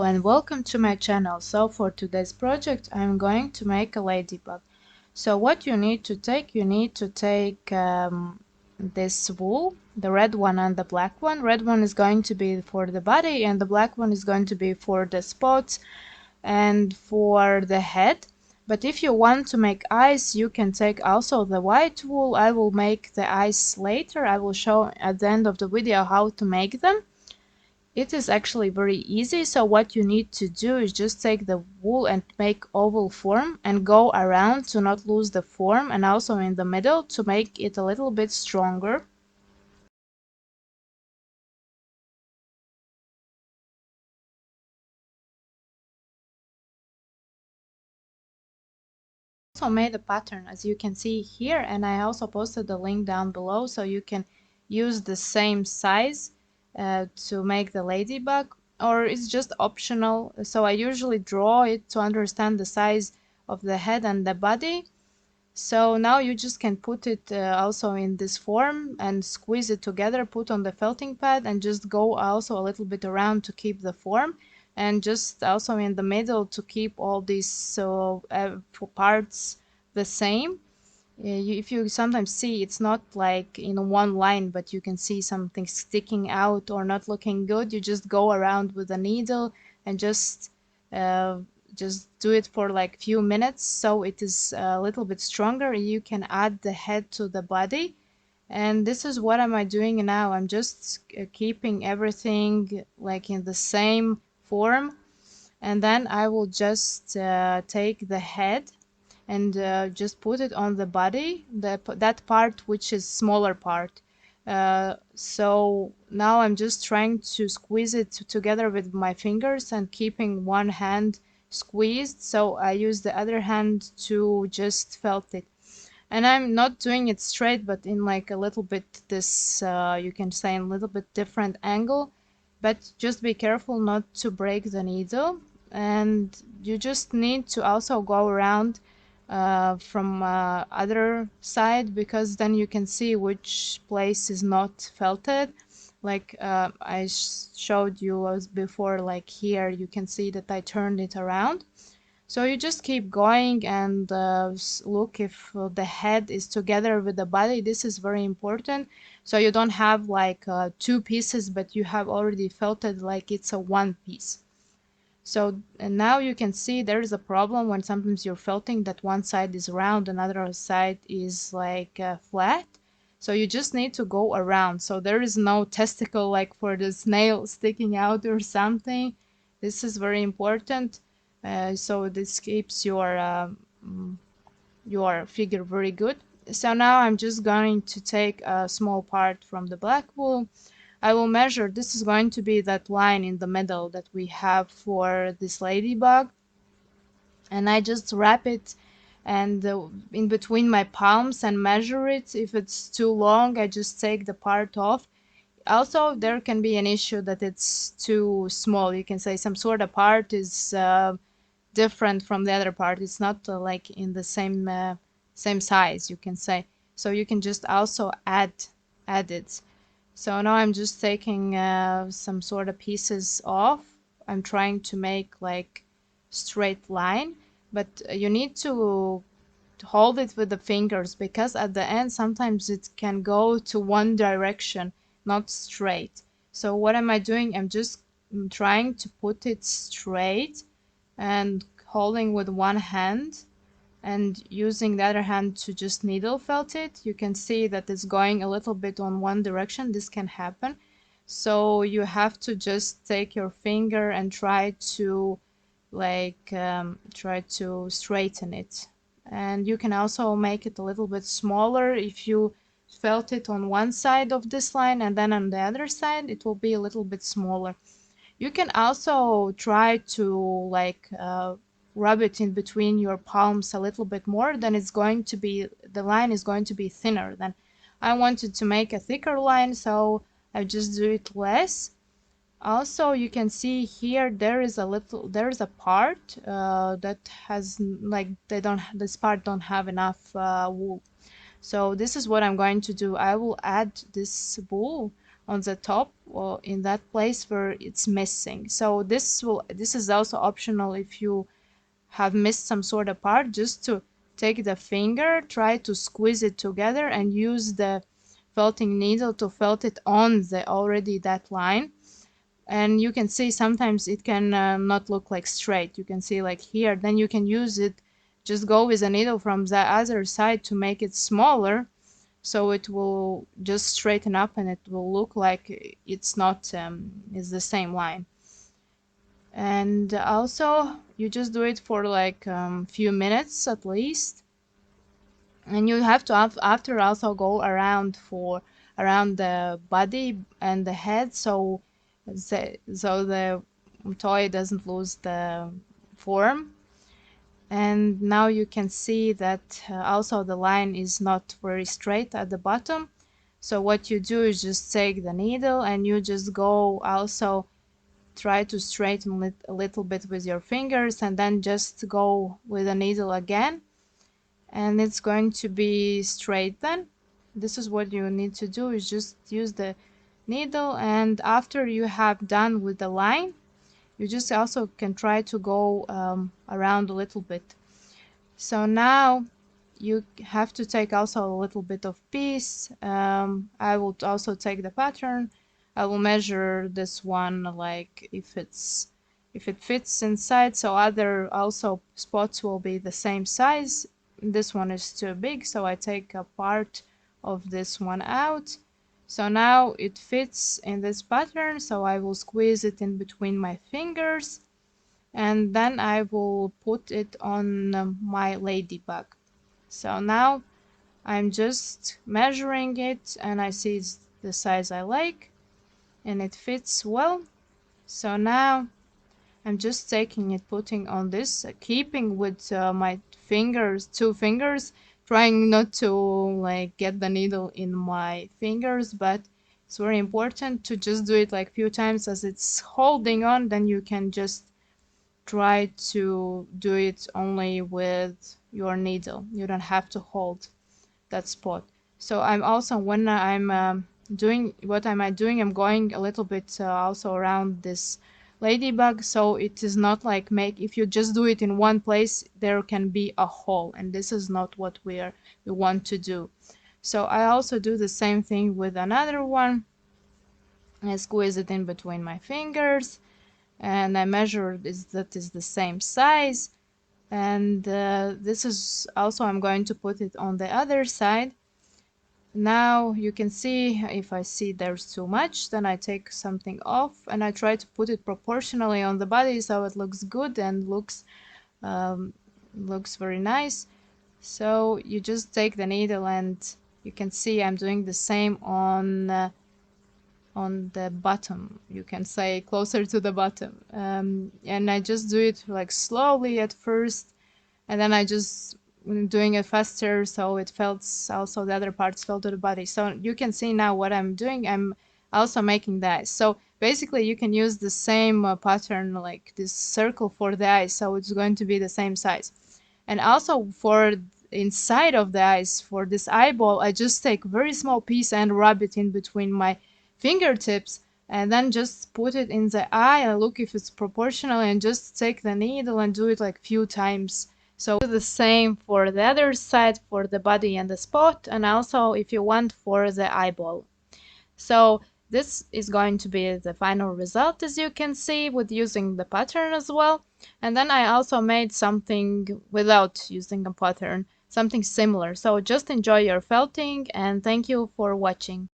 and welcome to my channel. So for today's project I'm going to make a ladybug. So what you need to take, this wool, the red one and the black one. Red one is going to be for the body and the black one is going to be for the spots and for the head. But if you want to make eyes, you can take also the white wool. I will make the eyes later. I will show at the end of the video how to make them. It is actually very easy, so what you need to do is just take the wool and make oval form and go around to not lose the form, and also in the middle to make it a little bit stronger. Also made a pattern as you can see here, and I also posted the link down below so you can use the same size to make the ladybug, or it's just optional. So I usually draw it to understand the size of the head and the body. So now you just can put it also in this form and squeeze it together, put on the felting pad and just go also a little bit around to keep the form, and just also in the middle to keep all these parts the same. If you sometimes see it's not like in one line, but you can see something sticking out or not looking good, you just go around with a needle and uh, just do it for like few minutes so it is a little bit stronger. You can add the head to the body, and this is what am I doing now. I'm just keeping everything like in the same form, and then I will just take the head and just put it on the body, that part which is smaller part. So now I'm just trying to squeeze it together with my fingers and keeping one hand squeezed, so I use the other hand to just felt it. And I'm not doing it straight, but in like a little bit this you can say a little bit different angle, but just be careful not to break the needle. And you just need to also go around from other side, because then you can see which place is not felted. Like I showed you as before, like here you can see that I turned it around. So you just keep going and look if the head is together with the body. This is very important. So you don't have like two pieces, but you have already felted like it's a one piece. So and now you can see there is a problem when sometimes you're felting that one side is round, another side is like flat. So you just need to go around. So there is no testicle like for the snail sticking out or something. This is very important. So this keeps your figure very good. So now I'm just going to take a small part from the black wool. I will measure, this is going to be that line in the middle that we have for this ladybug, and I just wrap it and in between my palms and measure it. If it's too long, I just take the part off. Also, there can be an issue that it's too small. You can say some sort of part is different from the other part. It's not like in the same size, you can say. So you can just also add it. So now I'm just taking some sort of pieces off. I'm trying to make like straight line, but you need to hold it with the fingers, because at the end sometimes it can go to one direction, not straight. So what am I doing? I'm just trying to put it straight and holding with one hand and using the other hand to just needle felt it. You can see that it's going a little bit on one direction. This can happen. So you have to just take your finger and try to try to straighten it. And you can also make it a little bit smaller. If you felt it on one side of this line and then on the other side, it will be a little bit smaller. You can also try to rub it in between your palms a little bit more, then it's going to be, the line is going to be thinner. Then I wanted to make a thicker line, so I just do it less. Also, you can see here there is a part that has like this part don't have enough wool. So this is what I'm going to do. I will add this wool on the top or in that place where it's missing. So this is also optional if you have missed some sort of part, just to take the finger, try to squeeze it together and use the felting needle to felt it on the already that line. And you can see sometimes it can not look like straight. You can see like here, then you can use it, just go with a needle from the other side to make it smaller, so it will just straighten up and it will look like it's not it's the same line. And also you just do it for like few minutes at least, and you have to after also go around the body and the head, so the toy doesn't lose the form. And now you can see that also the line is not very straight at the bottom. So what you do is just take the needle and you just go also try to straighten it a little bit with your fingers, and then just go with the needle again, and it's going to be straight then. This is what you need to do, is just use the needle, and after you have done with the line, you just also can try to go around a little bit. So now you have to take also a little bit of piece. I will also take the pattern. I will measure this one, like if it fits inside, so other also spots will be the same size. This one is too big, so I take a part of this one out. So now it fits in this pattern, so I will squeeze it in between my fingers, and then I will put it on my ladybug. So now I'm just measuring it and I see it's the size I like and it fits well. So now I'm just taking it, putting on this, keeping with my fingers, 2 fingers, trying not to like get the needle in my fingers, but it's very important to just do it like few times. As it's holding on, then you can just try to do it only with your needle. You don't have to hold that spot. So I'm also, when I'm doing, what am I doing? I'm going a little bit also around this ladybug, so it is not like if you just do it in one place, there can be a hole, and this is not what we want to do. So I also do the same thing with another one. I squeeze it in between my fingers, and I measure that is the same size. And this is also, I'm going to put it on the other side. Now you can see, if I see there's too much, then I take something off and I try to put it proportionally on the body so it looks good and looks very nice. So you just take the needle, and you can see I'm doing the same on the bottom, you can say closer to the bottom, and I just do it like slowly at first, and then I just doing it faster, so it felt also the other parts fell to the body. So you can see now what I'm doing. I'm also making the eyes. So basically you can use the same pattern, like this circle for the eyes, so it's going to be the same size. And also for inside of the eyes, for this eyeball, I just take very small piece and rub it in between my fingertips, and then just put it in the eye and look if it's proportional, and just take the needle and do it like few times. So the same for the other side, for the body and the spot, and also if you want for the eyeball. So this is going to be the final result, as you can see, with using the pattern as well. And then I also made something without using a pattern, something similar. So just enjoy your felting, and thank you for watching.